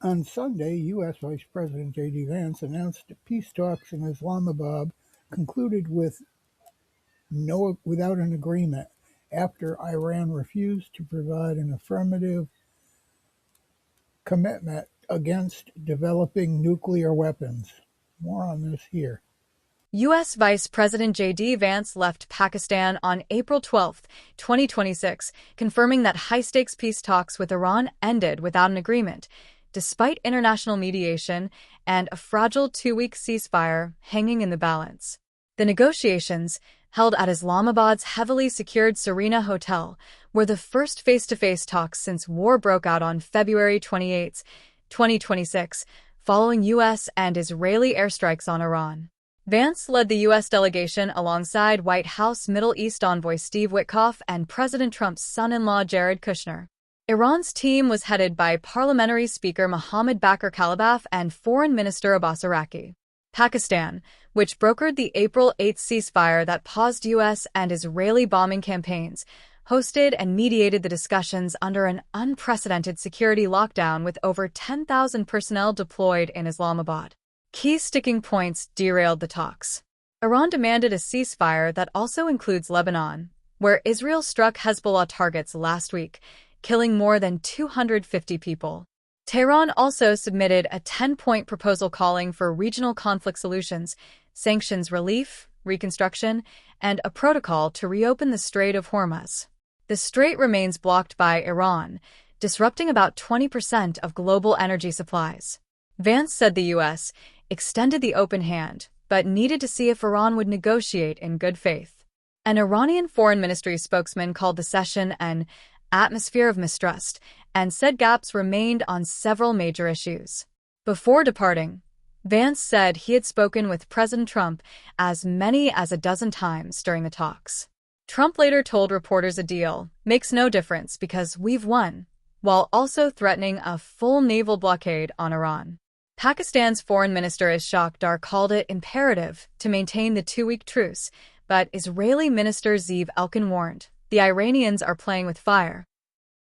On Sunday, U.S. Vice President JD Vance announced that peace talks in Islamabad concluded without an agreement after Iran refused to provide an affirmative commitment against developing nuclear weapons. More on this here. U.S. Vice President JD Vance left Pakistan on April 12, 2026, confirming that high-stakes peace talks with Iran ended without an agreement, despite international mediation and a fragile two-week ceasefire hanging in the balance. The negotiations, held at Islamabad's heavily secured Serena Hotel, were the first face-to-face talks since war broke out on February 28, 2026, following U.S. and Israeli airstrikes on Iran. Vance led the U.S. delegation alongside White House Middle East envoy Steve Witkoff and President Trump's son-in-law Jared Kushner. Iran's team was headed by Parliamentary Speaker Mohammad Baqer Qalibaf and Foreign Minister Abbas Araqchi. Pakistan, which brokered the April 8 ceasefire that paused U.S. and Israeli bombing campaigns, hosted and mediated the discussions under an unprecedented security lockdown with over 10,000 personnel deployed in Islamabad. Key sticking points derailed the talks. Iran demanded a ceasefire that also includes Lebanon, where Israel struck Hezbollah targets last week, killing more than 250 people. Tehran also submitted a 10-point proposal calling for regional conflict solutions, sanctions relief, reconstruction, and a protocol to reopen the Strait of Hormuz. The strait remains blocked by Iran, disrupting about 20% of global energy supplies. Vance said the U.S. extended the open hand, but needed to see if Iran would negotiate in good faith. An Iranian foreign ministry spokesman called the session an atmosphere of mistrust and said gaps remained on several major issues. Before departing, Vance said he had spoken with President Trump as many as a dozen times during the talks. Trump later told reporters a deal makes no difference because we've won, while also threatening a full naval blockade on Iran. Pakistan's Foreign Minister Ishaq Dar called it imperative to maintain the two-week truce, but Israeli Minister Zeev Elkin warned, the Iranians are playing with fire.